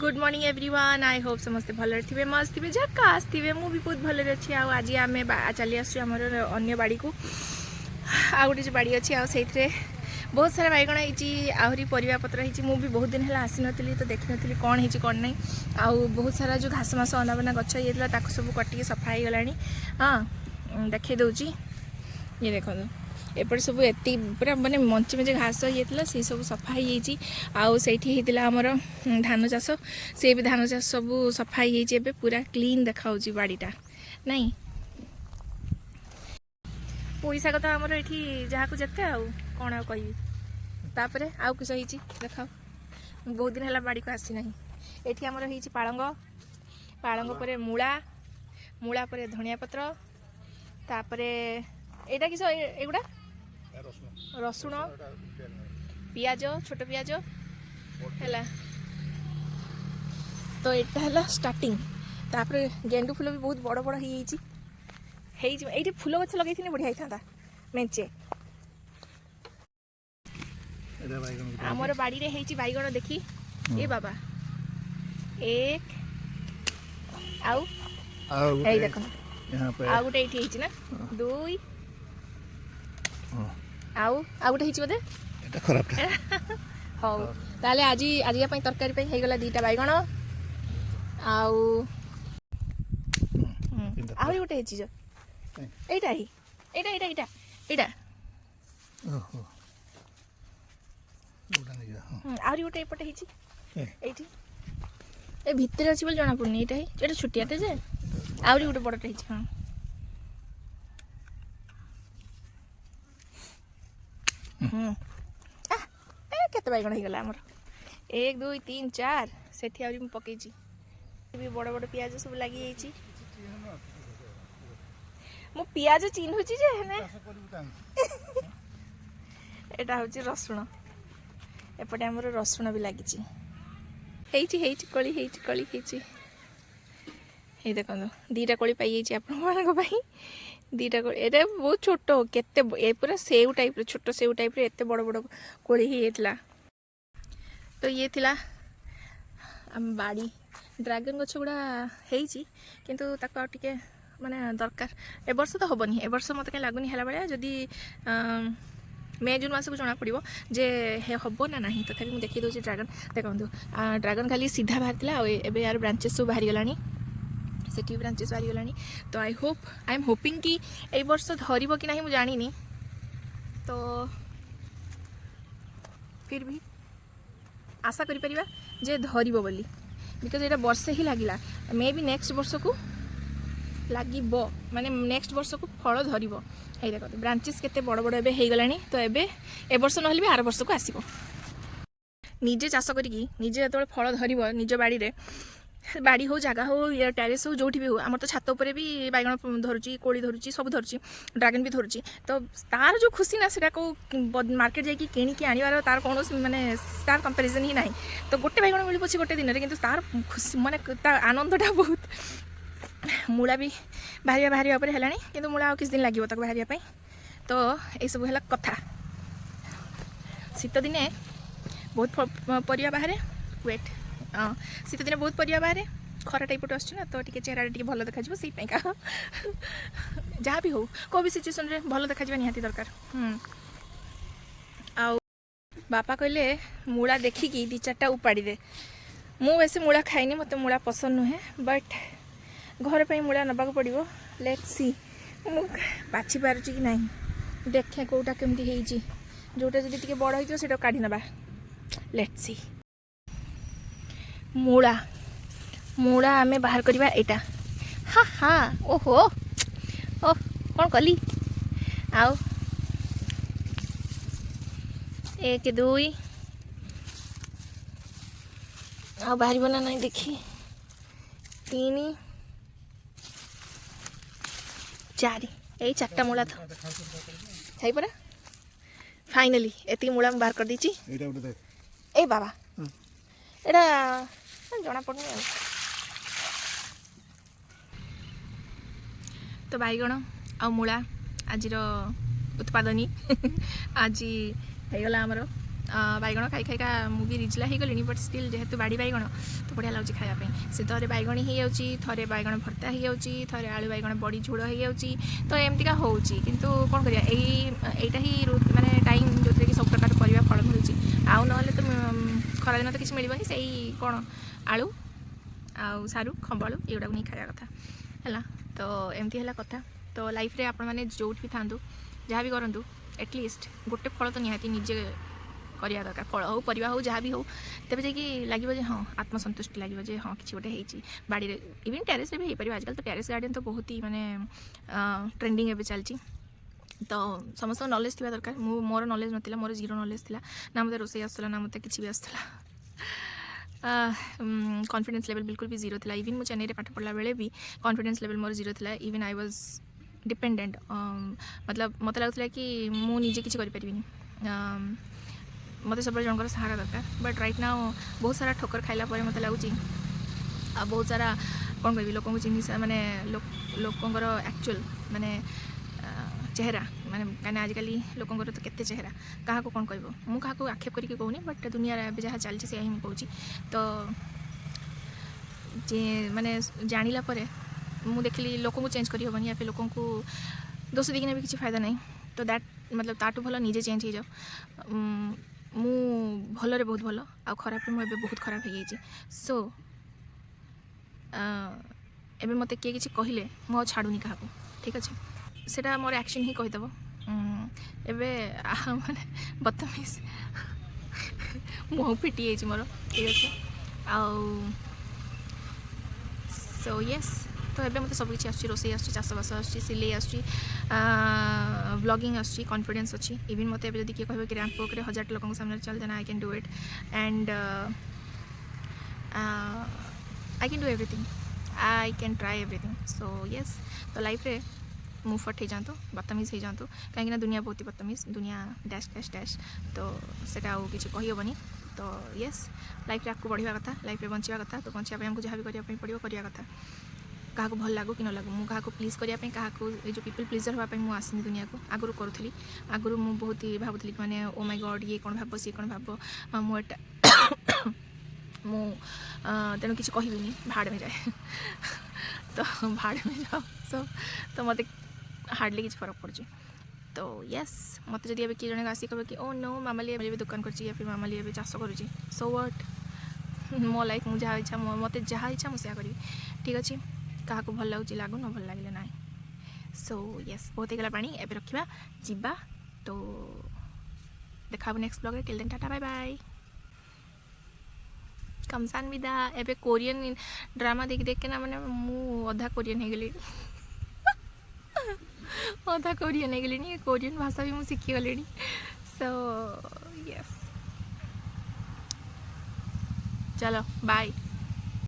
Good morning everyone. I hope समस्ते भल थे मस्त थे झकास थे मु भी बहुत भल अच्छी। आज आम चली आसमर अन्न बाड़ी को आ गए बाड़ी अच्छी से बहुत सारा बैगण होती आहरी परिवा पत्र होती। मु भी बहुत दिन है आसी नी तो देखी नी कौन है कौन नहीं। आउ बहुत सारा जो घास मास अनाबना गच होता सब कटिक सफा हो गला। हाँ देखे दूची ये देख एपटे सब एति पूरा माने मंची मंची घास होता से सब सफा होती। आमर धान चाष से भी धान चाष सब सफा हो पूरा क्लीन देखा बाड़ीटा नहीं। पैसा कथा आमर ये जहाँ को जिते कौन आ कहतापर आउ किस देख बहुत दिन है बाड़ी को आसी ना। ये आमर हो पालंग पालंग पर मूला मूला पर धनिया पत्र तापर एटा किस एगुड़ा रसुण पियाज छोट पियाज है तो यहाँ है स्टार्टिंग। तापर गेंडू फूल भी बहुत बड़ बड़ हो फूल गछ लगे बढ़िया होता मेचे। आमर बाड़ी रे हेची बैगण देखी ए बाबा एक आउ देख आ गोटे ये ना दुई आउ गोटे बोधे खराब हाँ ताले आज आज तरकारी हो गला दीटा बैगण आउ आहरी गोटे चीज एटा ही एटा एटा एटा एटा आहरी गोटे एपटे होती ए भितर अच्छी बोली जना पड़नी एटा ही एटा छुटियाटे जे आहरी गोटे बड़टे होती। हाँ केते बैगण हो गला आमर 1 2 3 4 से पकई भी बड़ बड़ पियाज सब लगी मु पियाज चिन्हुची एटा हूँ रसुण एपटे आमर रसुण भी लगी कली कली देख दीटा कली पाई आप दीटा कोली ये बहुत छोट के पूरा सेव टाइप छोट सेव टाइप एत बड़ बड़ कोली होता। तो ये थिला आम बाड़ी ड्रैगन गछ गुड़ा किंतु ताको टिके माने दरकार ए वर्ष तो हेनी ए वर्ष मत कहीं लगुनि है भाया जदि मे जून मस को जना पड़ो जे हम ना ना तथापि मुझे देखी दूसरी ड्रैगन देखो ड्रैगन खाली सीधा बाहर एवं यार ब्रांचेस सब बाहरी गलानी से ब्रांचेस बाहरी गलानी। तो आई एम होपिंग कि ए वर्ष धरब कि ना मुझे जानी तो फिर भी आशा करिपरिबा जे धरब बोली बिकज ये वर्षे ही लगिला मे भी नेक्स्ट वर्ष को लगिब माने नेक्स्ट वर्ष को फल धरब। ये देख ब्रांचेस केते बड़ बड़ एबे हो गलानी तो एबे ए वर्ष नहले भी आर वर्ष को आसीबो। निजे चाष करिकी निजे जो फल धरब निज बाड़ी रे बाड़ी हो जगह हो या टेरेस हो जो भी हो आमर तो छात उपर भी बैगण धरुची कोली धरुची सब धरुची ड्रैगन भी धरुची तो तार जो खुशी ना से मार्केट जाकि किणिकी आनिबार तार कौन माने तार कंपैरिजन ही नहीं। तो गोटे बैगण मिल पछे गोटे दिन में कि तार खुशी माने आनंदटा बहुत मूला भी बाहर पर है कि मूला किस दिन लगे तक बाहर। तो ये सब है कथा शीत दिने बहुत परिया बाहर वेट हाँ शीत दिन बहुत परिया बाहर खरा टाइप आसना तो टी चेहरा टी भल देखा से जहाँ भी हो को भी सिचुएसन रे भल देखा निहाती दरकार। आउ बापा कहले मूला देखिकी 2-4टा उपाड़ी दे मु वैसे मूला खाइनी मत मूला पसंद नुहे बट घर पर मूला नबाक पड़ो लेट्स सी मु बाछि पारुची कि नहीं देखे कौटा केमती होईची जोटा जदि टिके बड़ होइतो सेटा काढी नबा लेट्स सी। मूला मूला आमे बाहर करवा एटा हाँ हाँ ओहो ओ कौन कली आओ 1 2 आओ बाहर बना नहीं देखी 3 4 यही 4टा मूला था है परा फाइनली एति मूला बाहर कर दी ए बाबा एटा जना पड़नी। तो बैगण आ मूला आज उत्पादनी आज होगला आमर बैगण खाई खाइका मुझे रिजला हो गली बट स्टिल जेहेतु बाड़ी बैगण तो बढ़िया लगे खायापी से थे बैगणी हो थे बैगण भर्ता हो थे आलू बैगण बड़ी झोल हो तो एमतीका होची किंतु कौन करिया एटा ही माने टाइम जो कि सब प्रकार परिया फल मिलूँ आउ ना तो खरा दिन तो किसी मिलबनी से कौन आलू आउ सारू खंबालू एगुड़ा नहीं खाया कथा है तो एमती है कथा तो लाइफ रे आपण मैंने जो भी था जहाँ भी करूँ एटलिस्ट गोटे फल तो निहाती निजे करिया दरकार फल हो परिया हो जहाँ भी हो तेज जाकि लगे हाँ आत्मसंतुष्टि लगे हाँ किसी गोटे होती बाड़ी इवन टेरेस भी हो पार आजकल तो टेरेस गार्डन तो बहुत ही माने ट्रेंडिंग एवं चलती तो समस्त नॉलेज थी दरकार मोर नॉलेज नाला मोर जीरो नॉलेज थी ना मत रोसे आसला ना मत कि आसला कॉन्फिडेंस लेवल बिल्कुल भी जीरो था इवन मो चेन्नई पाठ पढ़ला बेले भी कॉन्फिडेंस लेवल मोर जीरो था इवन आई वाज डिपेंडेंट मतलब मत लगुला कि मुझे किसी करें मत सब जनकर सहारा दरकार बट राइट नाउ बहुत सारा ठोकर खाइला मत लगुच बहुत सारा कौन कह लोक जिनिस माने लोकंर एक्चुअल माने चेहरा माने कहीं आजिकल लोकंर तो केते चेहरा क्या कौन कह मुझे क्या आक्षेप करके कहूनी बट दुनिया जहाँ चलती से ही कहूँ तो जे माने जानिला परे मुझे देखली लोक को चेंज करहबनी या फिर लोक को दोष देकिना भी किसी फायदा नहीं तो दैट मतलब ताठू भल निजे चेंज हो जाओ मु भलरे बहुत भल आ खराब मुझे बहुत खराब हो जाइए सो एबे मते किए किसी कहले मु छाड़ूनी क्या ठीक अच्छे सेटा मोर एक्शन ही कहीदेव एबे माने बदतमीज मुँह फिटी जाइए मोर ठीक अच्छे आउ सो येस तो एबे मत सब किसी आसुची रोसे आसुची चाषबास आसुची सिलाई आसुची व्लॉगिंग आसुची कॉन्फिडेंस अच्छी इवन मत एबे जदि किए कहबे कि रैंप वॉक रे 1000 लोगों सामने चल देना I can do it and I can do everything I can try everything so yes तो लाइफ रे मुँह फट हो जातु बदतमीज हो जातु कहीं दुनिया बहुत ही बदतमीज दुनिया डैश डैश डैश तो सेटा आउ किसी कहीहबनी तो येस लाइफ रे आपको बढ़िया कथा लाइफ रे बंचा कथा तो बंचापी आमको जहाँ भी करने पड़ो करिया कथा क्या भल लगू कि न लगू मुझे क्या प्लीज करने क्या जो पीपल प्लीजर हाँपाई मुझे आसनी दुनिया को आगुरी करूली आगुरी मुझे बहुत ही भावुली कि मैंने ओ माय गॉड ये कौन भाव सी कौन भाव मुझे तेणु किसी कहबी भाड़ में जाए तो भाड़ में जाओ सब तो मत हार्डली किसी फरक पड़े तो यस मत जब किए जन आसिक कहे कि ओ नो मामाली भी दुकान कर या फिर मामाली भी चाष कर सो व्हाट मो लाइफ मुझे जहाँ इच्छा मत जहाँ इच्छा मुझे करी ठीक अच्छे क्या भल लगुच लागू न भल लगे ना सो यस बहुत ही गला पानी एवं रखा जीवा तो देखा next blog till then tata bye bye कमसान विदा एबे कोरियन ड्रामा देख देख के ना मैंने मु अधा कोरियन हो गली अधा कोरियन हो गली कोरियन भाषा भी मुझे शिखी गली सो यस चलो बाय।